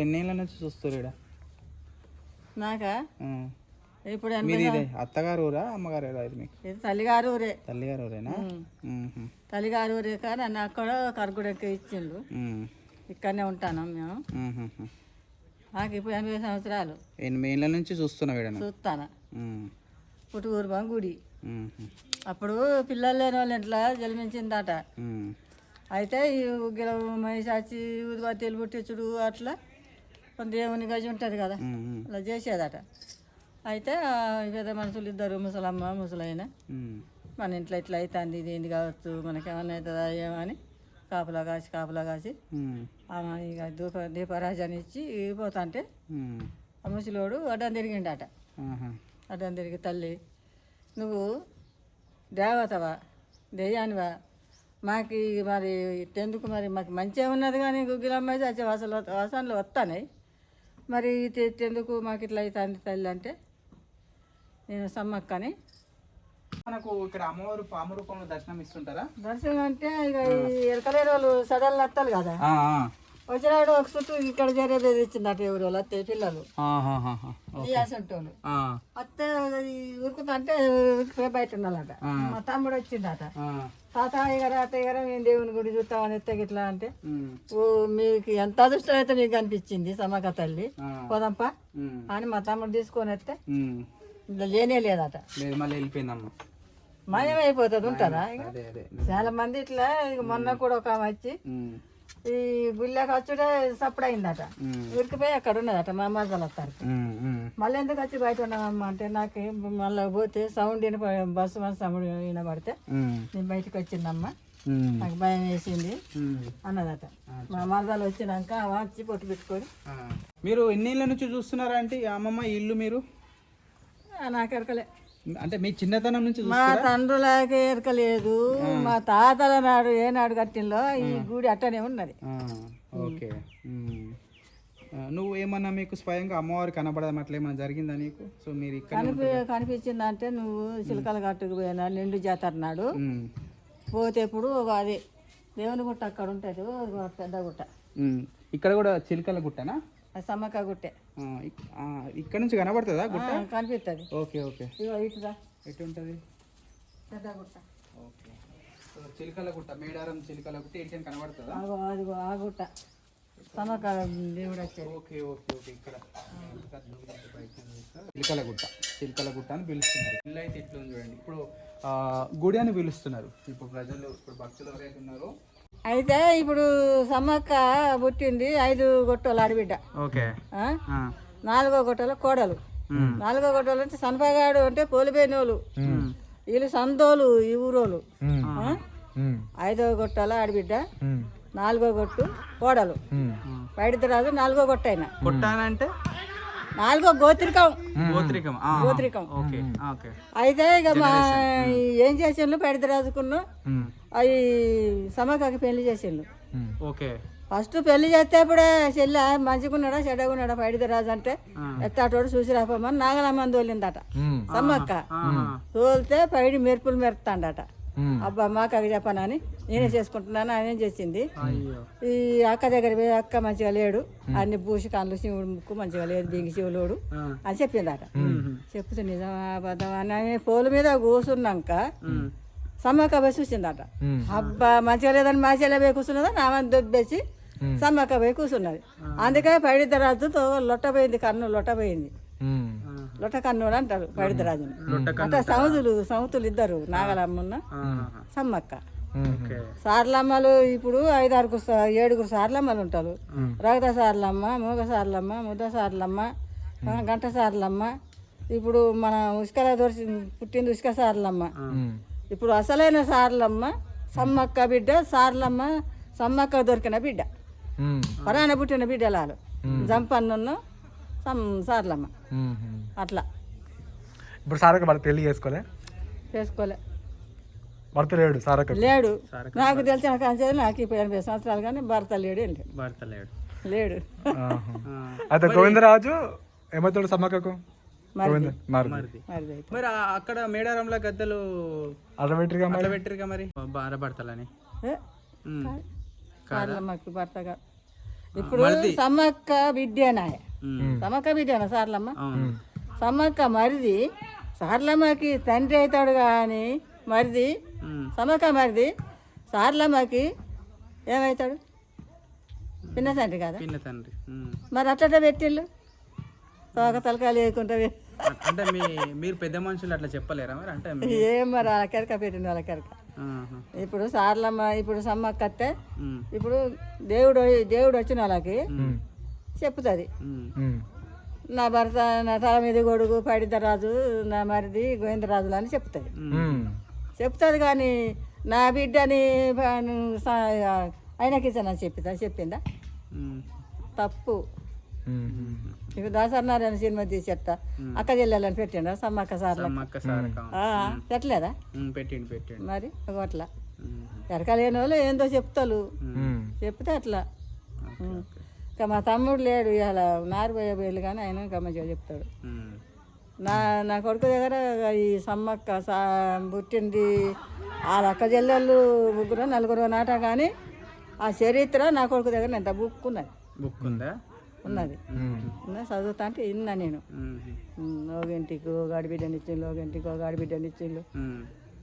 ఎన్నేళ్ళ నుంచి చూస్తారు ఇక్కడ? నాకా ఇప్పుడు అత్తగారు ఊరా అమ్మగారు ఇది మీకు? ఇది తల్లిగారు ఊరే. తల్లిగారు ఊరేనా? తల్లిగారు ఊరే కానీ నన్ను అక్కడ కరుగుడెక్క ఇచ్చిండు. ఇక్కడనే ఉంటాను మేము. నాకు ఇప్పుడు 80 సంవత్సరాలు. 80 ఏళ్ళ నుంచి చూస్తాను. పుట్టుకూరు గుడి. అప్పుడు పిల్లలు లేని వాళ్ళ ఇంట్లో జన్మించిందట. అయితే ఈ మైసాచి ఊదిబత్తీలు పుట్టించుడు అట్లా దేవుని గజి ఉంటుంది కదా, అలా చేసేదట. అయితే పెద్ద మనుషులు ఇద్దరు, ముసలమ్మ ముసలైన, మన ఇంట్లో ఇట్లా అవుతుంది, ఇది ఏంది కావచ్చు, మనకేమన్నా అవుతుందా ఏమని కాపలా కాసి ఇక దీపరాజాన్ని ఇచ్చి పోతాంటే ఆ ముసలోడు అడ్డం తిరిగిండట. అడ్డం తిరిగి, తల్లి నువ్వు దేవతవా దెయ్యానివా, మాకు మరి ఎందుకు, మరి మాకు మంచిగా ఉన్నది కానీ గుగ్గిలమ్మాయి చచ్చే వాసనలు వస్తాయి, మరి ఎందుకు మాకు ఇట్లా అవుతుంది తల్లి అంటే, నేను సమ్మక్కని. మనకు ఇక్కడ అమ్మవారు పాము రూపంలో దర్శనం ఇస్తుంటారా? దర్శనం అంటే ఇక ఎరకలేని వాళ్ళు సడన్లు వస్తారు కదా, వచ్చినాడు ఒక చుట్టూ ఇక్కడ జరిగేది ఇచ్చిందట. ఎవరు వాళ్ళు అత్తే పిల్లలు అసంటోళ్ళు అత్తే ఉరుకుతా అంటే ఉరికిపోయి బయట ఉండాలట. మా తమ్ముడు వచ్చిందట, తాతయ్య గారు అత్తయ్య గారు మేము దేవుని గుడి చూస్తామని ఎత్తే ఇట్లా అంటే, ఓ మీకు ఎంత అదృష్టం అయితే మీకు అనిపించింది సమ్మక్క తల్లి, పోదంపా అని మా తమ్ముడు తీసుకొని వస్తే లేనే లేదట. మళ్ళీ వెళ్ళిపోయిందమ్మ, మాయమైపోతుంది. ఉంటారా చాలా మంది ఇట్లా. మొన్న కూడా ఒక ఆమె వచ్చి ఈ గుళ్ళకి వచ్చుడే సప్పుడు అయిందట, ఉరికిపోయి అక్కడ ఉన్నదట. మా మరదలు వస్తారు, మళ్ళీ ఎందుకు వచ్చి బయట ఉన్నామమ్మా అంటే, నాకు మళ్ళీ పోతే సౌండ్ బస్సు మన సౌండ్ వినబడితే నేను బయటకు వచ్చిందమ్మా, నాకు భయం వేసింది అన్నదట. మా మరదలు వచ్చినాక వచ్చి పొట్టు పెట్టుకొని. మీరు ఎన్నేళ్ళ నుంచి చూస్తున్నారా అంటే అమ్మమ్మ ఇల్లు? మీరు నాకు ఎరకలే, అంటే మీ చిన్నతనం నుంచి? మా తండ్రులకి ఎరకలేదు, మా తాతల నాడు ఏనాడు కట్టినలో ఈ గుడి అట్టనే ఉన్నది. ఓకే. నువ్వు ఏమన్నా మీకు స్వయంగా అమ్మవారు కనబడడం అట్లా ఏమన్నా జరిగిందా నీకు? సో మీరు కనిపించింది అంటే, నువ్వు చిలకల గట్టుకు పోయినా నిండు జాతర నాడు పోతే ఇప్పుడు అదే దేవుని గుట్ట అక్కడ ఉంటుంది, పెద్ద గుట్ట. ఇక్కడ కూడా చిలకల గుట్టనా? సమ్మక్క గుట్టే. ఇక్కడ నుంచి కనబడుతుందా గుట్ట? కనిపిస్తుంది. Okay okay. ఇటుదా ఎటు ఉంటుంది? పెద్ద గుట్ట. ఓకే. చిలకల గుట్ట, మేడారం చిలకల గుట్ట ఎటు కనబడుతుందా? అదిగో ఆ గుట్ట సమ్మక్క దేవుడు వచ్చేది. Okay okay okay. ఇక్కడ చిలకల గుట్ట అని పిలుస్తున్నారు. ఇల్లు అయితే ఇట్లా ఉంది చూడండి. ఇప్పుడు గుడి అని పిలుస్తున్నారు ఇప్పుడు ప్రజలు, ఇప్పుడు భక్తులు ఎవరైతే ఉన్నారో. అయితే ఇప్పుడు సమ్మక్క పుట్టింది 5 గొట్టలు ఆడబిడ్డ. ఓకే. 4వ గొట్టలు కోడలు. 4వ గొట్టలు అంటే సనపగాడు అంటే పోలిపోయినోళ్ళు, వీళ్ళు సందోలు ఈ ఊరోళ్ళు. 5వ గొట్టల ఆడబిడ్డ, 4వ గొట్టు కోడలు. పైడితరాజు 4వ గొట్ట అయినా. అంటే 4వ గోత్రికం. అయితే ఇక మా ఏం చేసిండ్రు, పైడితరాజుకున్న అవి సమ్మక్కకి పెళ్లి చేసిండ్రు. ఫస్ట్ పెళ్లి చేస్తే ఇప్పుడే చెల్లె మంచిగున్నాడా చెడ్డగున్నాడా పైడితరాజు అంటే, ఎత్తాటోడు చూసి రాపమ్మని నాగలమ్మని తోలిందట సమ్మక్క. తోలితే పైడి మెరుపులు మెరుతాడట. అబ్బా మాకు అవి చెప్పనని నేనే చేసుకుంటున్నాను ఆయన చేసింది. ఈ అక్క దగ్గర పోయి, అక్క మంచిగా లేడు, అన్ని పూసి కాళ్ళు శివుడు ముక్కు మంచిగా లేదు, బింగి శివులోడు అని చెప్పిందట. చెప్తే నిజమా అబద్ధమా అని పోలు మీద కూర్చున్నాక సమ్మక్క పోయి చూసిందట. అబ్బా మంచిగా లేదని మా చెల్లె పోయి కూర్చున్నదా, నామని దొబ్బేసి సమ్మక్క పోయి కూర్చున్నది. అందుకే పైడితరాజుతో లొట్టపోయింది, కన్ను లొట్టపోయింది. లొట్ట కన్నుడు అంటారు పైడితరాజుని. అంటే సౌతులు ఇద్దరు, నాగలమ్మన్న సమ్మక్క. సార్లమ్మలు ఇప్పుడు 5-6-7 సార్లమ్మలు ఉంటారు. రగత సార్లమ్మ, మూగ సార్లమ్మ, ముద్ద సార్లమ్మ, గంట సార్లమ్మ. ఇప్పుడు మన ఉసుకల దొరికి పుట్టింది ఉసుక సార్లమ్మ. ఇప్పుడు అసలైన సార్లమ్మ సమ్మక్క బిడ్డ. సార్లమ్మ సమ్మక్క దొరికిన బిడ్డ, పరాన పుట్టిన బిడ్డలాలు జంపన్నున్న సార్లమ్మ. అట్లా. ఇప్పుడు సారక్క భర్త పెళ్లి చేసుకోలే? భర్త లేడు, సారక్క లేడు. నాకు తెలిసిన కాంచేది నాకు ఇప్పుడు 80 సంవత్సరాలు కానీ భర్త లేడు. అయితే గోవిందరాజు ఏమవుతాడు సమ్మక్కకు? మరి అక్కడ మేడారంలో గద్దెలు అట్లా పెట్టిరుగా మరి భార్య భర్తలని. సార్లమ్మకి భర్తగా ఇప్పుడు సమ్మక్క బిడ్డేనాయ సమ్మక్క బిడ్డేనా సార్లమ్మ సమ్మక్క మరిది సార్లమ్మకి తండ్రి అవుతాడు కానీ మరిది సమ్మక్క మరిది సార్లమ్మకి ఏమవుతాడు పిన్న తండ్రి కదా పిన్న తండ్రి. మరి అట్లా పెట్టిళ్ళు తోక తలకాయలు వేయకుండా అంటే మీరు పెద్ద మనుషులు అట్లా చెప్పలేరా మరి? అంటే ఏం మరి వాళ్ళ కెరక పెట్టింది వాళ్ళ కెరక. ఇప్పుడు సార్లమ్మ ఇప్పుడు సమ్మక్క అత్తే ఇప్పుడు దేవుడు వచ్చిన వాళ్ళకి చెప్తుంది నా భర్త నా తల మీద కొడుకు పడిద్దరాజు నా మరిది గోవిందరాజులు అని చెప్తుంది కానీ నా బిడ్డని ఆయనకి ఇచ్చానని చెప్పిందా? తప్పు. ఇప్పుడు దాసనారాయణ సినిమా తీసి చెప్తా అక్క చెల్లెలని పెట్టిండ సమ్మక్క సార్లు పెట్టలేదా? మరి అట్లా ఎరకలేని వాళ్ళు ఏందో చెప్తారు చెప్తే అట్లా. ఇంకా మా తమ్ముడు లేడు ఇలా నారిపోయే బయలు కానీ ఆయన ఇంకా మంచిగా చెప్తాడు. నా కొడుకు దగ్గర ఈ సమ్మక్క పుట్టింది వాళ్ళ అక్క చెల్లెళ్ళు ముగ్గురు నలుగురు నాట కానీ ఆ చరిత్ర నా కొడుకు దగ్గర ఎంత బుక్ ఉన్నది చదువుతా అంటే ఇన్నా నేను. ఓగింటికి గాడిబిడ్డనిచ్చిండు ఓగింటికి గాడిబిడ్డనిచ్చిండు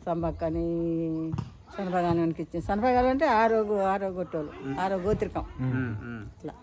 సమ్మక్కని సనభగానికి ఇచ్చింది. సనభగాలు అంటే ఆరో గొట్టోళ్ళు ఆరో గోత్రికం అట్లా.